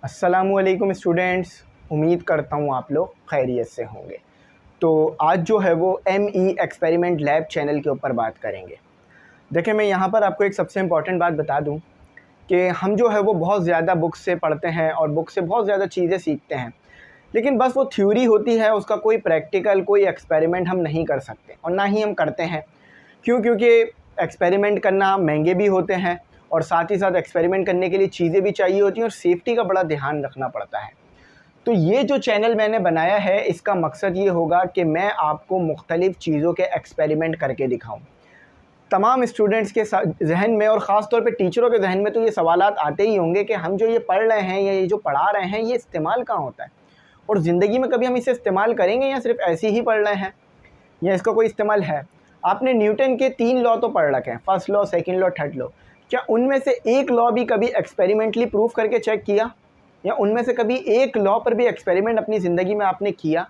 अस्सलामुअलैकुम स्टूडेंट्स, उम्मीद करता हूँ आप लोग खैरियत से होंगे। तो आज जो है वो ME एक्सपेरिमेंट लैब चैनल के ऊपर बात करेंगे। देखिए, मैं यहाँ पर आपको एक सबसे इम्पॉर्टेंट बात बता दूँ कि हम जो है वो बहुत ज़्यादा बुक से पढ़ते हैं और बुक से बहुत ज़्यादा चीज़ें सीखते हैं, लेकिन बस वो थ्योरी होती है, उसका कोई प्रैक्टिकल कोई एक्सपेरिमेंट हम नहीं कर सकते और ना ही हम करते हैं। क्यों? क्योंकि एक्सपेरिमेंट करना महंगे भी होते हैं और साथ ही साथ एक्सपेरिमेंट करने के लिए चीज़ें भी चाहिए होती हैं और सेफ्टी का बड़ा ध्यान रखना पड़ता है। तो ये जो चैनल मैंने बनाया है, इसका मकसद ये होगा कि मैं आपको मुख्तलिफ़ चीज़ों के एक्सपेरिमेंट करके दिखाऊं। तमाम स्टूडेंट्स के जहन में और ख़ास तौर पे टीचरों के जहन में तो ये सवालात आते ही होंगे कि हम जो ये पढ़ रहे हैं या ये जो पढ़ा रहे हैं, ये इस्तेमाल कहाँ होता है और ज़िंदगी में कभी हम इसे इस्तेमाल करेंगे या सिर्फ ऐसे ही पढ़ रहे हैं या इसका कोई इस्तेमाल है। आपने न्यूटन के 3 लॉ तो पढ़ रखे हैं, first law, second law, third law. क्या उनमें से एक लॉ भी कभी एक्सपेरिमेंटली प्रूव करके चेक किया, या उनमें से कभी एक लॉ पर भी एक्सपेरिमेंट अपनी ज़िंदगी में आपने किया?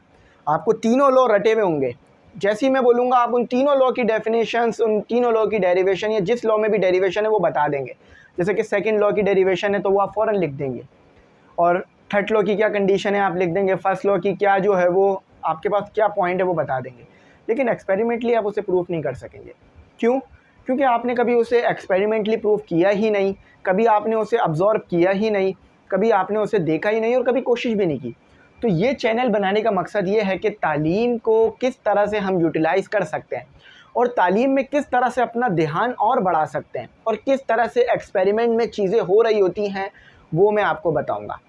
आपको तीनों लॉ रटे हुए होंगे। जैसे ही मैं बोलूँगा आप उन तीनों लॉ की डेफिनेशंस, उन तीनों लॉ की डेरिवेशन या जिस लॉ में भी डेरिवेशन है वो बता देंगे। जैसे कि सेकंड लॉ की डेरिवेशन है तो वो आप फ़ौरन लिख देंगे, और थर्ड लॉ की क्या कंडीशन है आप लिख देंगे, फर्स्ट लॉ की क्या जो है वो आपके पास क्या पॉइंट है वो बता देंगे। लेकिन एक्सपेरिमेंटली आप उसे प्रूफ नहीं कर सकेंगे। क्यों? क्योंकि आपने कभी उसे एक्सपेरिमेंटली प्रूफ किया ही नहीं, कभी आपने उसे अब्जॉर्ब किया ही नहीं, कभी आपने उसे देखा ही नहीं और कभी कोशिश भी नहीं की। तो ये चैनल बनाने का मकसद ये है कि तालीम को किस तरह से हम यूटिलाइज़ कर सकते हैं और तालीम में किस तरह से अपना ध्यान और बढ़ा सकते हैं और किस तरह से एक्सपेरिमेंट में चीज़ें हो रही होती हैं वो मैं आपको बताऊँगा।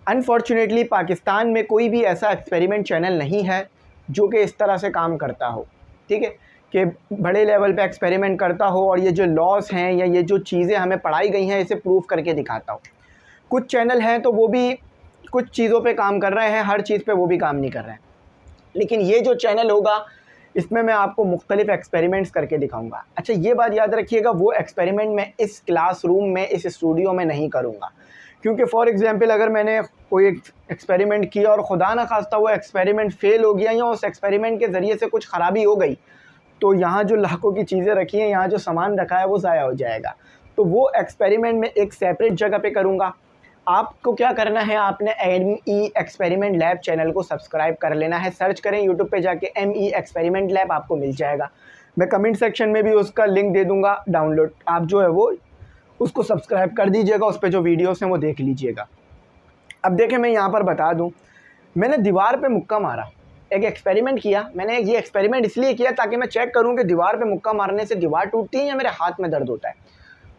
अनफॉर्चुनेटली पाकिस्तान में कोई भी ऐसा एक्सपेरिमेंट चैनल नहीं है जो कि इस तरह से काम करता हो, ठीक है, कि बड़े लेवल पे एक्सपेरिमेंट करता हो और ये जो लॉस हैं या ये जो चीज़ें हमें पढ़ाई गई हैं इसे प्रूव करके दिखाता हो। कुछ चैनल हैं तो वो भी कुछ चीज़ों पे काम कर रहे हैं, हर चीज़ पे वो भी काम नहीं कर रहे हैं। लेकिन ये जो चैनल होगा इसमें मैं आपको मुख्तलिफ़ एक्सपेरिमेंट्स करके दिखाऊंगा। अच्छा, ये बात याद रखिएगा, वो एक्सपेरिमेंट मैं इस क्लासरूम में, इस स्टूडियो में नहीं करूँगा। क्योंकि फॉर एग्ज़ाम्पल अगर मैंने कोई एक्सपेरिमेंट किया और खुदा न खास्ता वो एक्सपेरिमेंट फ़ेल हो गया या उस एक्सपेरिमेंट के ज़रिए से कुछ ख़राबी हो गई, तो यहाँ जो लाखों की चीज़ें रखी हैं, यहाँ जो सामान रखा है वो ज़ाया हो जाएगा। तो वो एक्सपेरिमेंट मैं एक सेपरेट जगह पे करूँगा। आपको क्या करना है, आपने ME एक्सपेरिमेंट लैब चैनल को सब्सक्राइब कर लेना है। सर्च करें यूट्यूब पे जाके ME एक्सपेरिमेंट लैब, आपको मिल जाएगा। मैं कमेंट सेक्शन में भी उसका लिंक दे दूँगा डाउनलोड, आप जो है वो उसको सब्सक्राइब कर दीजिएगा, उस पे जो वीडियोस हैं वो देख लीजिएगा। अब देखें, मैं यहाँ पर बता दूँ, मैंने दीवार पे मुक्का मारा, एक एक्सपेरिमेंट किया। मैंने ये एक्सपेरिमेंट इसलिए किया ताकि मैं चेक करूँ कि दीवार पे मुक्का मारने से दीवार टूटती है या मेरे हाथ में दर्द होता है।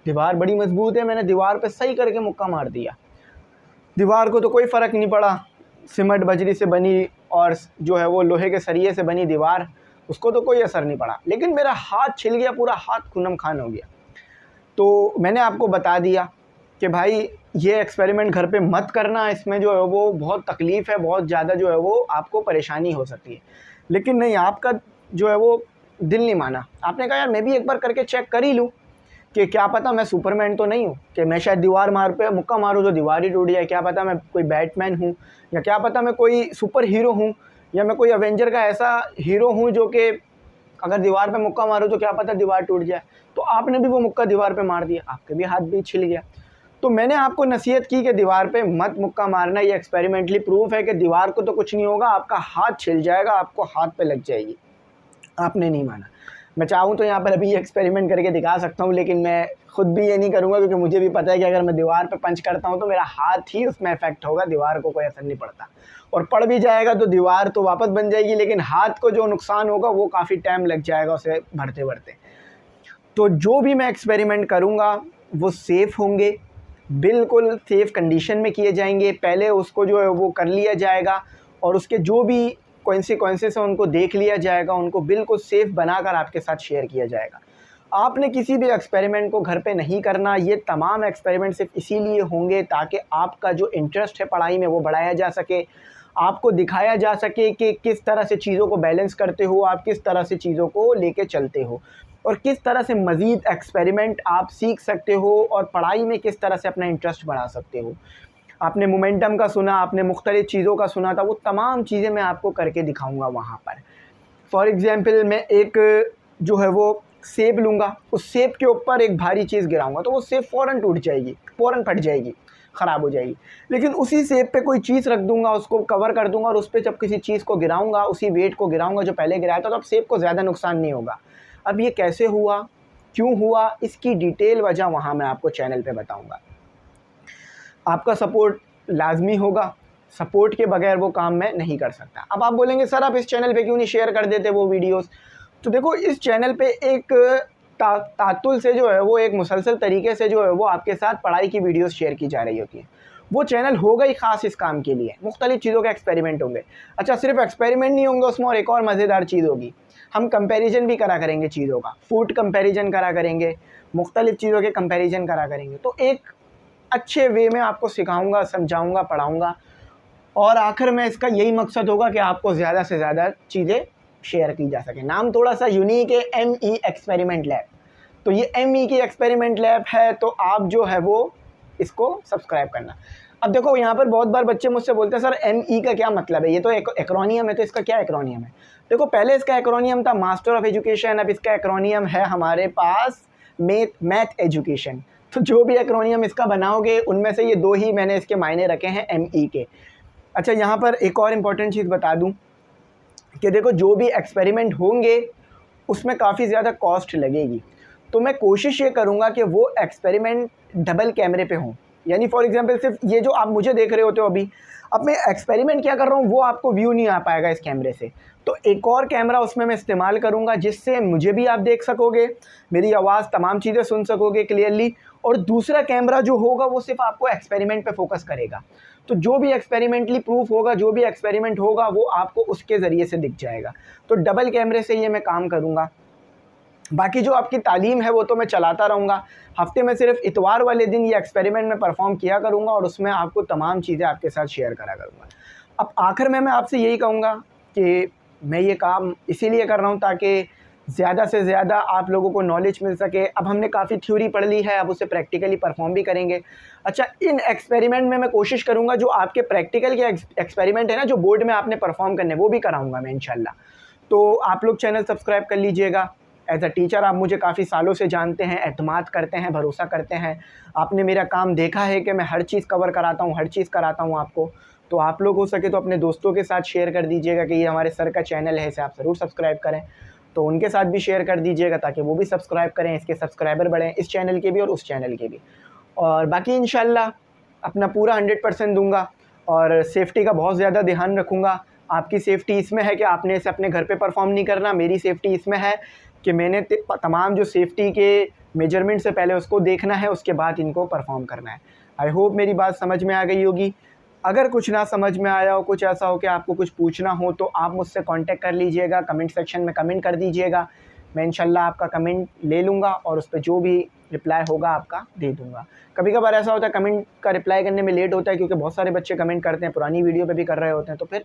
दीवार बड़ी मजबूत है, मैंने दीवार पे सही करके मुक्का मार दिया। दीवार को तो कोई फ़र्क नहीं पड़ा, सीमेंट बजरी से बनी और जो है वो लोहे के सरिये से बनी दीवार, उसको तो कोई असर नहीं पड़ा। लेकिन मेरा हाथ छिल गया, पूरा हाथ खूनम खान हो गया। तो मैंने आपको बता दिया कि भाई ये एक्सपेरिमेंट घर पे मत करना, इसमें जो है वो बहुत तकलीफ़ है, बहुत ज़्यादा जो है वो आपको परेशानी हो सकती है। लेकिन नहीं, आपका जो है वो दिल नहीं माना। आपने कहा यार मैं भी एक बार करके चेक कर ही लूँ कि क्या पता मैं सुपरमैन तो नहीं हूँ कि मैं शायद दीवार मार पे मुक्का मारूँ तो दीवार ही टूट जाए। क्या पता मैं कोई बैटमैन हूँ, या क्या पता मैं कोई सुपर हीरो हूँ, या मैं कोई अवेंजर का ऐसा हीरो हूँ जो कि अगर दीवार पे मुक्का मारूँ तो क्या पता दीवार टूट जाए। तो आपने भी वो मुक्का दीवार पे मार दिया, आपके भी हाथ भी छिल गया। तो मैंने आपको नसीहत की कि दीवार पे मत मुक्का मारना, ये एक्सपेरिमेंटली प्रूफ है कि दीवार को तो कुछ नहीं होगा, आपका हाथ छिल जाएगा, आपको हाथ पे लग जाएगी। आपने नहीं माना। मैं चाहूँ तो यहाँ पर अभी एक्सपेरिमेंट करके दिखा सकता हूँ, लेकिन मैं ख़ुद भी ये नहीं करूँगा क्योंकि मुझे भी पता है कि अगर मैं दीवार पे पंच करता हूँ तो मेरा हाथ ही उसमें इफेक्ट होगा, दीवार को कोई असर नहीं पड़ता। और पड़ भी जाएगा तो दीवार तो वापस बन जाएगी, लेकिन हाथ को जो नुकसान होगा वो काफ़ी टाइम लग जाएगा उसे भरते भरते। तो जो भी मैं एक्सपेरिमेंट करूँगा वो सेफ़ होंगे, बिल्कुल सेफ़ कंडीशन में किए जाएंगे। पहले उसको जो है वो कर लिया जाएगा और उसके जो भी कॉन्सिक्वेंसेस हैं उनको देख लिया जाएगा, उनको बिल्कुल सेफ़ बनाकर आपके साथ शेयर किया जाएगा। आपने किसी भी एक्सपेरिमेंट को घर पे नहीं करना। ये तमाम एक्सपेरिमेंट सिर्फ इसीलिए होंगे ताकि आपका जो इंटरेस्ट है पढ़ाई में वो बढ़ाया जा सके, आपको दिखाया जा सके कि किस तरह से चीज़ों को बैलेंस करते हो, आप किस तरह से चीज़ों को लेके चलते हो और किस तरह से मज़ीद एक्सपेरिमेंट आप सीख सकते हो और पढ़ाई में किस तरह से अपना इंटरेस्ट बढ़ा सकते हो। आपने मोमेंटम का सुना, आपने मुख्तलिफ़ चीज़ों का सुना था, वो तमाम चीज़ें मैं आपको करके दिखाऊंगा वहाँ पर। फॉर एग्ज़ाम्पल मैं एक जो है वो सेब लूँगा, उस सेब के ऊपर एक भारी चीज़ गिराऊंगा तो वो सेब फ़ौरन टूट जाएगी, फ़ौरन फट जाएगी। ख़राब हो जाएगी। लेकिन उसी शेप पे कोई चीज़ रख दूंगा, उसको कवर कर दूंगा और उस पर जब किसी चीज़ को गिराऊंगा, उसी वेट को गिराऊंगा जो पहले गिराया था, तो अब शेप को ज़्यादा नुकसान नहीं होगा। अब ये कैसे हुआ, क्यों हुआ, इसकी डिटेल वजह वहाँ मैं आपको चैनल पे बताऊँगा। आपका सपोर्ट लाजमी होगा, सपोर्ट के बगैर वो काम मैं नहीं कर सकता। अब आप बोलेंगे सर आप इस चैनल पे क्यों नहीं शेयर कर देते वो वीडियोस? तो देखो, इस चैनल पे एक तातुल से जो है वो एक मुसलसल तरीके से जो है वो आपके साथ पढ़ाई की वीडियोस शेयर की जा रही होती हैं। वो चैनल होगा ही ख़ास इस काम के लिए, मुख्तलिफ़ चीज़ों के एक्सपेरिमेंट होंगे। अच्छा, सिर्फ एक्सपेरिमेंट नहीं होंगे उसमें, और एक और मज़ेदार चीज़ होगी, हम कंपैरिजन भी करा करेंगे चीज़ों का, फूड कंपैरिजन करा करेंगे, मुख्तलिफ़ चीज़ों के कंपैरिजन करा करेंगे। तो एक अच्छे वे में आपको सिखाऊंगा, समझाऊंगा, पढ़ाऊंगा, और आखिर में इसका यही मकसद होगा कि आपको ज़्यादा से ज़्यादा चीज़ें शेयर की जा सके। नाम थोड़ा सा यूनिक है, ME एक्सपेरिमेंट लैब। तो ये ME की एक्सपेरिमेंट लैब है, तो आप जो है वो इसको सब्सक्राइब करना। अब देखो, यहाँ पर बहुत बार बच्चे मुझसे बोलते हैं सर ME का क्या मतलब है, ये तो एक्रोनियम है, तो इसका क्या एक्रोनियम है? देखो, पहले इसका एक्रोनियम था मास्टर ऑफ एजुकेशन, अब इसका एक्रोनियम है हमारे पास मैथ एजुकेशन। तो जो भी एक्रोनियम इसका बनाओगे उनमें से ये दो ही मैंने इसके मायने रखे हैं ME के। अच्छा, यहाँ पर एक और इम्पॉर्टेंट चीज़ बता दूँ कि देखो, जो भी एक्सपेरिमेंट होंगे उसमें काफ़ी ज़्यादा कॉस्ट लगेगी, तो मैं कोशिश ये करूँगा कि वो एक्सपेरिमेंट डबल कैमरे पे हों। यानी फॉर एग्जांपल सिर्फ ये जो आप मुझे देख रहे होते हो अभी, अब मैं एक्सपेरिमेंट क्या कर रहा हूँ वो आपको व्यू नहीं आ पाएगा इस कैमरे से, तो एक और कैमरा उसमें मैं इस्तेमाल करूँगा जिससे मुझे भी आप देख सकोगे, मेरी आवाज़ तमाम चीज़ें सुन सकोगे क्लियरली, और दूसरा कैमरा जो होगा वो सिर्फ आपको एक्सपेरिमेंट पे फोकस करेगा। तो जो भी एक्सपेरिमेंटली प्रूफ होगा, जो भी एक्सपेरिमेंट होगा, वो आपको उसके ज़रिए से दिख जाएगा। तो डबल कैमरे से ये मैं काम करूँगा। बाकी जो आपकी तालीम है वो तो मैं चलाता रहूँगा, हफ्ते में सिर्फ इतवार वाले दिन ये एक्सपेरिमेंट में परफॉर्म किया करूँगा और उसमें आपको तमाम चीज़ें आपके साथ शेयर करा करूँगा। अब आखिर में मैं आपसे यही कहूँगा कि मैं ये काम इसीलिए कर रहा हूँ ताकि ज़्यादा से ज़्यादा आप लोगों को नॉलेज मिल सके। अब हमने काफ़ी थ्योरी पढ़ ली है, अब उसे प्रैक्टिकली परफॉर्म भी करेंगे। अच्छा, इन एक्सपेरिमेंट में मैं कोशिश करूँगा जो आपके प्रैक्टिकल के एक्सपेरिमेंट है ना, जो बोर्ड में आपने परफॉर्म करने, वो भी कराऊँगा मैं इंशाल्लाह। तो आप लोग चैनल सब्सक्राइब कर लीजिएगा। एज़ अ टीचर आप मुझे काफ़ी सालों से जानते हैं, एतमाद करते हैं, भरोसा करते हैं। आपने मेरा काम देखा है कि मैं हर चीज़ कवर कराता हूँ, हर चीज़ कराता हूँ आपको। तो आप लोग हो सके तो अपने दोस्तों के साथ शेयर कर दीजिएगा कि ये हमारे सर का चैनल है, इसे आप ज़रूर सब्सक्राइब करें। तो उनके साथ भी शेयर कर दीजिएगा ताकि वो भी सब्सक्राइब करें, इसके सब्सक्राइबर बढ़ें, इस चैनल के भी और उस चैनल के भी। और बाकी इंशाल्लाह अपना पूरा 100% दूँगा और सेफ्टी का बहुत ज़्यादा ध्यान रखूँगा। आपकी सेफ्टी इसमें है कि आपने इसे अपने घर पे परफॉर्म नहीं करना, मेरी सेफ्टी इसमें है कि मैंने तमाम जो सेफ्टी के मेजरमेंट से पहले उसको देखना है, उसके बाद इनको परफॉर्म करना है। आई होप मेरी बात समझ में आ गई होगी। अगर कुछ ना समझ में आया हो, कुछ ऐसा हो कि आपको कुछ पूछना हो, तो आप मुझसे कांटेक्ट कर लीजिएगा, कमेंट सेक्शन में कमेंट कर दीजिएगा। मैं इंशाल्लाह आपका कमेंट ले लूँगा और उस पर जो भी रिप्लाई होगा आपका दे दूँगा। कभी कभार ऐसा होता है कमेंट का रिप्लाई करने में लेट होता है क्योंकि बहुत सारे बच्चे कमेंट करते हैं, पुरानी वीडियो पे भी कर रहे होते हैं, तो फिर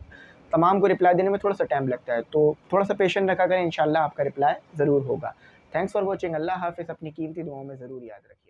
तमाम को रिप्लाई देने में थोड़ा सा टाइम लगता है। तो थोड़ा सा पेशेंस रखा करें, इंशाल्लाह आपका रिप्लाई ज़रूर होगा। Thanks for watching. अल्लाह हाफ़िज़। अपनी कीमती दुआओं में ज़रूर याद रखें।